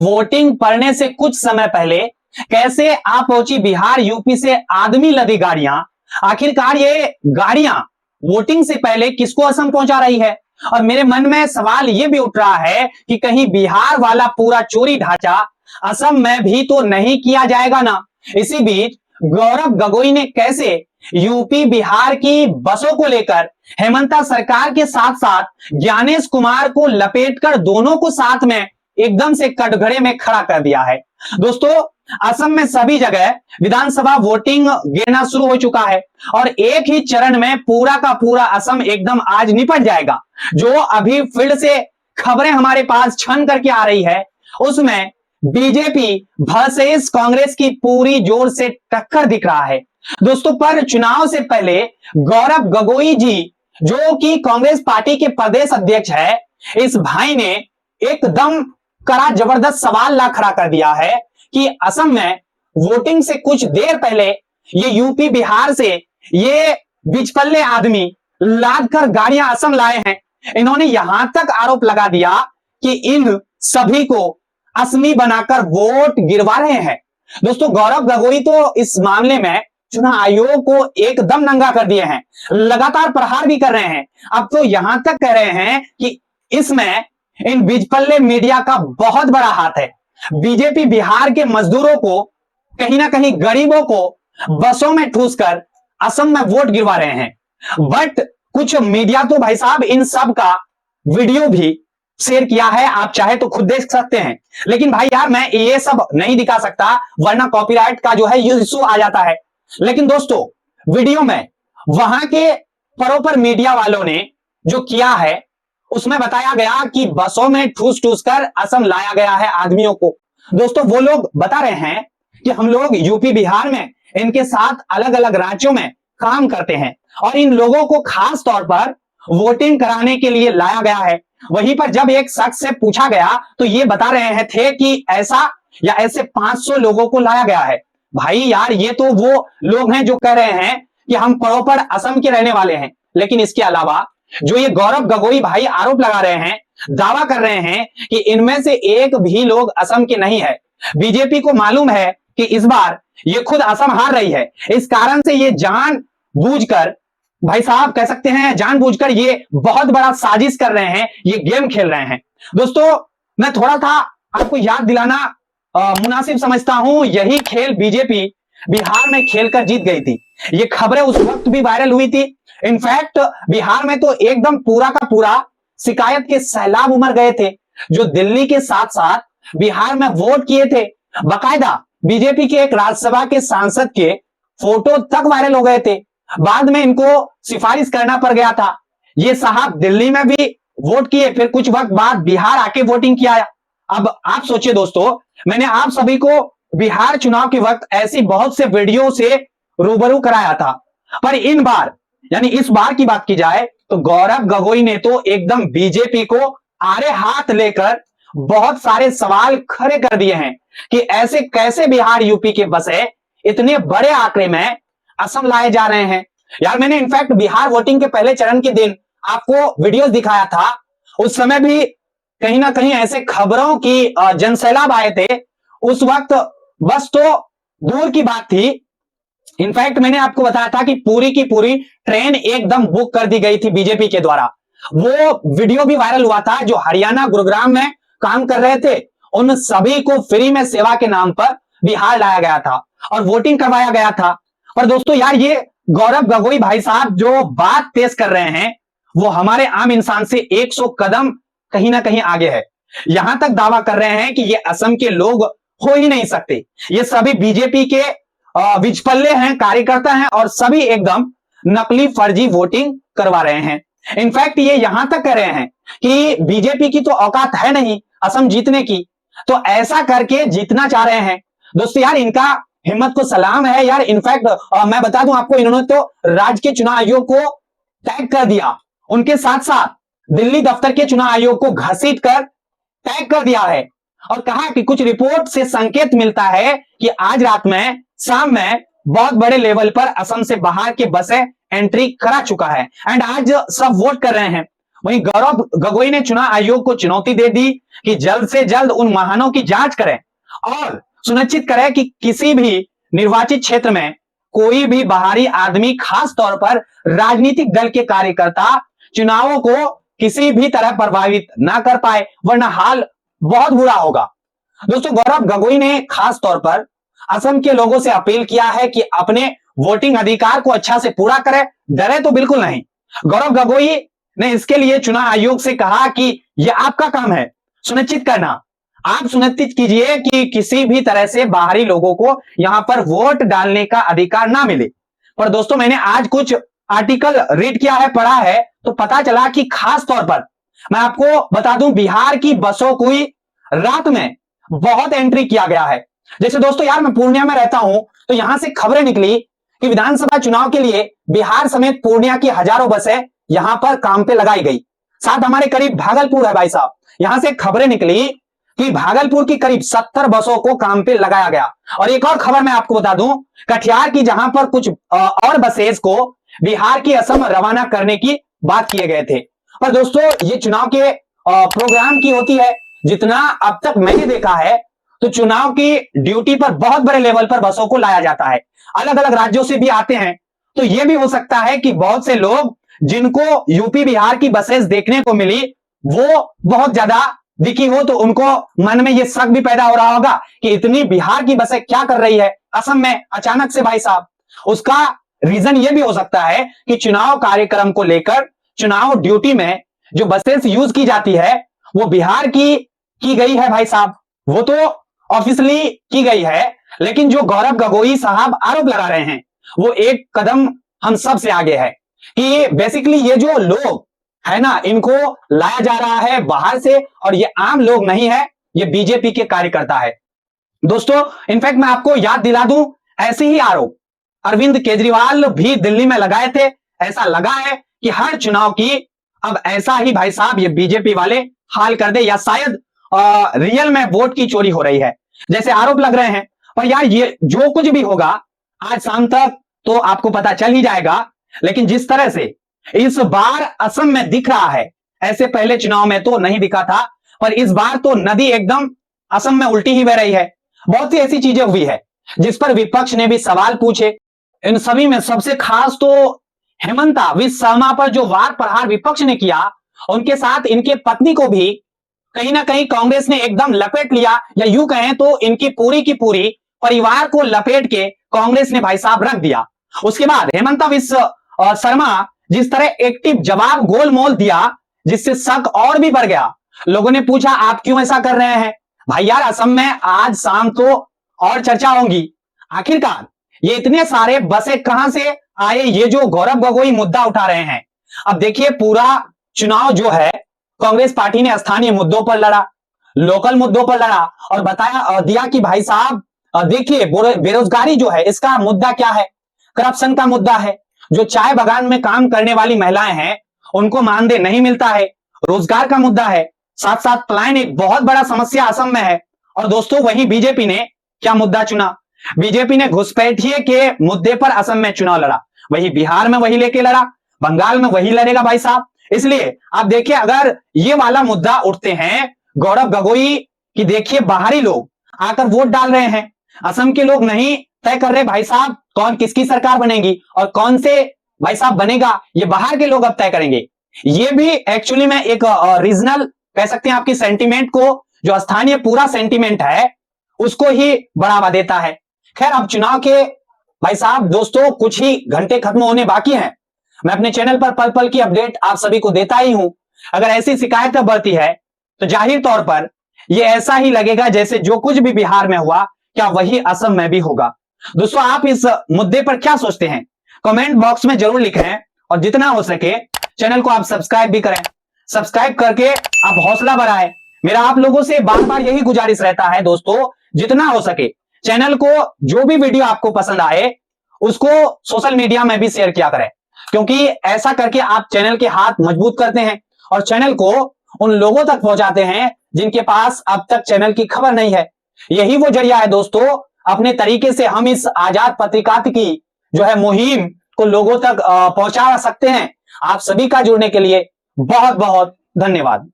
Voting पड़ने से कुछ समय पहले कैसे आ पहुंची बिहार यूपी से आदमी लदी गाड़ियां। आखिरकार ये गाड़ियां वोटिंग से पहले किसको असम पहुंचा रही है। और मेरे मन में सवाल ये भी उठ रहा है कि कहीं बिहार वाला पूरा चोरी ढांचा असम में भी तो नहीं किया जाएगा ना। इसी बीच गौरव गगोई ने कैसे यूपी बिहार की बसों को लेकर हेमंता सरकार के साथ साथ ज्ञानेश कुमार को लपेटकर दोनों को साथ में एकदम से कटघरे में खड़ा कर दिया है। दोस्तों, असम में सभी जगह विधानसभा वोटिंग गिरना शुरू हो चुका है और एक ही चरण में पूरा का पूरा असम एकदम आज निपट जाएगा। जो अभी फील्ड से खबरें हमारे पास छन करके आ रही है उसमें बीजेपी वर्सेस कांग्रेस की पूरी जोर से टक्कर दिख रहा है। दोस्तों, पर चुनाव से पहले गौरव गगोई जी जो कि कांग्रेस पार्टी के प्रदेश अध्यक्ष है, इस भाई ने एकदम कड़ा जबरदस्त सवाल ला खड़ा कर दिया है कि असम में वोटिंग से कुछ देर पहले ये यूपी बिहार से ये बिचपल्ले आदमी लाद कर गाड़ियां असम लाए हैं। इन्होंने यहां तक आरोप लगा दिया कि इन सभी को असमी बनाकर वोट गिरवा रहे हैं। दोस्तों, गौरव गगोई तो इस मामले में चुनाव आयोग को एकदम नंगा कर दिए हैं, लगातार प्रहार भी कर रहे हैं। अब तो यहां तक कह रहे हैं कि इसमें इन बिचपल्ले मीडिया का बहुत बड़ा हाथ है। बीजेपी बिहार के मजदूरों को, कहीं ना कहीं गरीबों को बसों में ठूस कर असम में वोट गिरवा रहे हैं। बट कुछ मीडिया तो भाई साहब इन सब का वीडियो भी शेयर किया है, आप चाहे तो खुद देख सकते हैं। लेकिन भाई यार, मैं ये सब नहीं दिखा सकता वरना कॉपीराइट का जो है इशू आ जाता है। लेकिन दोस्तों, वीडियो में वहां के प्रॉपर मीडिया वालों ने जो किया है उसमें बताया गया कि बसों में ठूस ठूस कर असम लाया गया है आदमियों को। दोस्तों, वो लोग बता रहे हैं कि हम लोग यूपी बिहार में इनके साथ अलग अलग राज्यों में काम करते हैं और इन लोगों को खास तौर पर वोटिंग कराने के लिए लाया गया है। वहीं पर जब एक शख्स से पूछा गया तो ये बता रहे हैं थे कि ऐसा या ऐसे 500 लोगों को लाया गया है। भाई यार, ये तो वो लोग हैं जो कह रहे हैं कि हम प्रॉपर असम के रहने वाले हैं। लेकिन इसके अलावा जो ये गौरव गगोई भाई आरोप लगा रहे हैं, दावा कर रहे हैं कि इनमें से एक भी लोग असम के नहीं है। बीजेपी को मालूम है कि इस बार ये खुद असम हार रही है, इस कारण से ये जानबूझकर, भाई साहब कह सकते हैं जानबूझकर ये बहुत बड़ा साजिश कर रहे हैं, ये गेम खेल रहे हैं। दोस्तों, मैं थोड़ा सा आपको याद दिलाना मुनासिब समझता हूं। यही खेल बीजेपी बिहार में खेलकर जीत गई थी। ये खबरें उस वक्त भी वायरल हुई थी। इनफैक्ट बिहार में तो एकदम पूरा का पूरा शिकायत के सैलाब उमड़ गए थे, जो दिल्ली के साथ साथ बिहार में वोट किए थे। बाकायदा बीजेपी के एक राज्यसभा के सांसद के फोटो तक वायरल हो गए थे। बाद में इनको सिफारिश करना पड़ गया था। ये साहब दिल्ली में भी वोट किए, फिर कुछ वक्त बाद बिहार आके वोटिंग किया। अब आप सोचिए दोस्तों, मैंने आप सभी को बिहार चुनाव के वक्त ऐसी बहुत से वीडियो से रूबरू कराया था, पर इन बार यानी इस बार की बात की जाए तो गौरव गगोई ने तो एकदम बीजेपी को आड़े हाथ लेकर बहुत सारे सवाल खड़े कर दिए हैं कि ऐसे कैसे बिहार यूपी के बसे इतने बड़े आंकड़े में असम लाए जा रहे हैं। यार, मैंने इनफैक्ट बिहार वोटिंग के पहले चरण के दिन आपको वीडियोस दिखाया था। उस समय भी कहीं ना कहीं ऐसे खबरों की जनसैलाब आए थे। उस वक्त बस तो दूर की बात थी, इनफैक्ट मैंने आपको बताया था कि पूरी की पूरी ट्रेन एकदम बुक कर दी गई थी बीजेपी के द्वारा। वो वीडियो भी वायरल हुआ था। जो हरियाणा गुरुग्राम में काम कर रहे थे उन सभी को फ्री में सेवा के नाम पर बिहार लाया गया था और वोटिंग करवाया गया था। पर दोस्तों यार, ये गौरव गगोई भाई साहब जो बात पेश कर रहे हैं वो हमारे आम इंसान से 100 कदम कहीं ना कहीं आगे है। यहां तक दावा कर रहे हैं कि ये असम के लोग हो ही नहीं सकते, ये सभी बीजेपी के बिचपल्ले हैं, कार्यकर्ता हैं और सभी एकदम नकली फर्जी वोटिंग करवा रहे हैं। इनफैक्ट ये यहां तक कह रहे हैं कि बीजेपी की तो औकात है नहीं असम जीतने की, तो ऐसा करके जीतना चाह रहे हैं। दोस्तों यार, इनका हिम्मत को सलाम है यार। इनफैक्ट मैं बता दूं आपको, इन्होंने तो राज्य के चुनाव आयोग को टैग कर दिया, उनके साथ साथ दिल्ली दफ्तर के चुनाव आयोग को घसीट कर टैग कर दिया है और कहा कि कुछ रिपोर्ट से संकेत मिलता है कि आज रात में, शाम में बहुत बड़े लेवल पर असम से बाहर के बसें एंट्री करा चुका है एंड आज सब वोट कर रहे हैं। वहीं गौरव गोगोई ने चुनाव आयोग को चुनौती दे दी कि जल्द से जल्द उन वाहनों की जांच करें और सुनिश्चित करें कि किसी भी निर्वाचित क्षेत्र में कोई भी बाहरी आदमी, खास तौर पर राजनीतिक दल के कार्यकर्ता, चुनावों को किसी भी तरह प्रभावित ना कर पाए, वरना हाल बहुत बुरा होगा। दोस्तों, गौरव गोगोई ने खास तौर पर असम के लोगों से अपील किया है कि अपने वोटिंग अधिकार को अच्छा से पूरा करें, डरे तो बिल्कुल नहीं। गौरव गोगोई ने इसके लिए चुनाव आयोग से कहा कि यह आपका काम है सुनिश्चित करना, आप सुनिश्चित कीजिए कि किसी भी तरह से बाहरी लोगों को यहां पर वोट डालने का अधिकार ना मिले। पर दोस्तों, मैंने आज कुछ आर्टिकल रीड किया है, पढ़ा है, तो पता चला कि खास तौर पर मैं आपको बता दूं, बिहार की बसों को रात में बहुत एंट्री किया गया है। जैसे दोस्तों यार, मैं पूर्णिया में रहता हूं, तो यहां से खबरें निकली कि विधानसभा चुनाव के लिए बिहार समेत पूर्णिया की हजारों बसें यहां पर काम पे लगाई गई। साथ हमारे करीब भागलपुर है भाई साहब, यहां से खबरें निकली कि भागलपुर की करीब 70 बसों को काम पे लगाया गया। और एक और खबर मैं आपको बता दूं, कटिहार की, जहां पर कुछ और बसेस को बिहार की असम रवाना करने की बात किए गए थे। पर दोस्तों, ये चुनाव के प्रोग्राम की होती है। जितना अब तक मैंने देखा है, तो चुनाव की ड्यूटी पर बहुत बड़े लेवल पर बसों को लाया जाता है, अलग अलग राज्यों से भी आते हैं। तो यह भी हो सकता है कि बहुत से लोग जिनको यूपी बिहार की बसेस देखने को मिली, वो बहुत ज्यादा दिखी हो, तो उनको मन में यह शक भी पैदा हो रहा होगा कि इतनी बिहार की बसें क्या कर रही है असम में अचानक से भाई साहब। उसका रीजन यह भी हो सकता है कि चुनाव कार्यक्रम को लेकर चुनाव ड्यूटी में जो बसेस यूज की जाती है, वो बिहार की गई है भाई साहब। वो तो ऑफिशियली की गई है, लेकिन जो गौरव गोगोई साहब आरोप लगा रहे हैं, वो एक कदम हम सब से आगे है कि बेसिकली ये जो लोग है ना, इनको लाया जा रहा है बाहर से, और ये आम लोग नहीं है, ये बीजेपी के कार्यकर्ता है। दोस्तों, इनफैक्ट मैं आपको याद दिला दूं, ऐसे ही आरोप अरविंद केजरीवाल भी दिल्ली में लगाए थे। ऐसा लगा है कि हर चुनाव की अब ऐसा ही भाई साहब ये बीजेपी वाले हाल कर दे, या शायद रियल में वोट की चोरी हो रही है, जैसे आरोप लग रहे हैं। पर यार, ये जो कुछ भी होगा आज शाम तक तो आपको पता चल ही जाएगा। लेकिन जिस तरह से इस बार असम में दिख रहा है, ऐसे पहले चुनाव में तो नहीं दिखा था, पर इस बार तो नदी एकदम असम में उल्टी ही बह रही है। बहुत सी ऐसी चीजें हुई है जिस पर विपक्ष ने भी सवाल पूछे। इन सभी में सबसे खास तो हेमंता विश्व शर्मा पर जो वार प्रहार विपक्ष ने किया, उनके साथ इनके पत्नी को भी कहीं ना कहीं कांग्रेस ने एकदम लपेट लिया, या यूं कहें तो इनकी पूरी की पूरी परिवार को लपेट के कांग्रेस ने भाई साहब रख दिया। उसके बाद हेमंता विश्व शर्मा जिस तरह एक्टिव जवाब गोलमोल दिया, जिससे शक और भी बढ़ गया। लोगों ने पूछा, आप क्यों ऐसा कर रहे हैं भाई? यार, असम में आज शाम तो और चर्चा होगी। आखिरकार ये इतने सारे बसें कहां से आए, ये जो गौरव गोगोई मुद्दा उठा रहे हैं। अब देखिए, पूरा चुनाव जो है कांग्रेस पार्टी ने स्थानीय मुद्दों पर लड़ा, लोकल मुद्दों पर लड़ा, और बताया दिया कि भाई साहब देखिए, बेरोजगारी जो है इसका मुद्दा क्या है, करप्शन का मुद्दा है, जो चाय बागान में काम करने वाली महिलाएं हैं उनको मानदेय नहीं मिलता है, रोजगार का मुद्दा है, साथ साथ पलायन एक बहुत बड़ा समस्या असम में है। और दोस्तों, वही बीजेपी ने क्या मुद्दा चुना? बीजेपी ने घुसपैठिए के मुद्दे पर असम में चुनाव लड़ा, वही बिहार में वही लेके लड़ा, बंगाल में वही लड़ेगा भाई साहब। इसलिए आप देखिए, अगर ये वाला मुद्दा उठते हैं गौरव गोगोई की, देखिए बाहरी लोग आकर वोट डाल रहे हैं, असम के लोग नहीं तय कर रहे भाई साहब कौन किसकी सरकार बनेगी और कौन से भाई साहब बनेगा, ये बाहर के लोग अब तय करेंगे। ये भी एक्चुअली में एक रीजनल कह सकते हैं आपकी सेंटीमेंट को, जो स्थानीय पूरा सेंटीमेंट है उसको ही बढ़ावा देता है। खैर, अब चुनाव के भाई साहब दोस्तों कुछ ही घंटे खत्म होने बाकी हैं। मैं अपने चैनल पर पल पल की अपडेट आप सभी को देता ही हूं। अगर ऐसी शिकायतें बढ़ती है तो जाहिर तौर पर यह ऐसा ही लगेगा जैसे जो कुछ भी बिहार में हुआ, क्या वही असम में भी होगा। दोस्तों, आप इस मुद्दे पर क्या सोचते हैं कमेंट बॉक्स में जरूर लिखें, और जितना हो सके चैनल को आप सब्सक्राइब भी करें। सब्सक्राइब करके आप हौसला बढ़ाएं। मेरा आप लोगों से बार बार यही गुजारिश रहता है दोस्तों, जितना हो सके चैनल को, जो भी वीडियो आपको पसंद आए उसको सोशल मीडिया में भी शेयर किया करें, क्योंकि ऐसा करके आप चैनल के हाथ मजबूत करते हैं और चैनल को उन लोगों तक पहुंचाते हैं जिनके पास अब तक चैनल की खबर नहीं है। यही वो जरिया है दोस्तों, अपने तरीके से हम इस आजाद पत्रकारिता की जो है मुहिम को लोगों तक पहुंचा सकते हैं। आप सभी का जुड़ने के लिए बहुत बहुत धन्यवाद।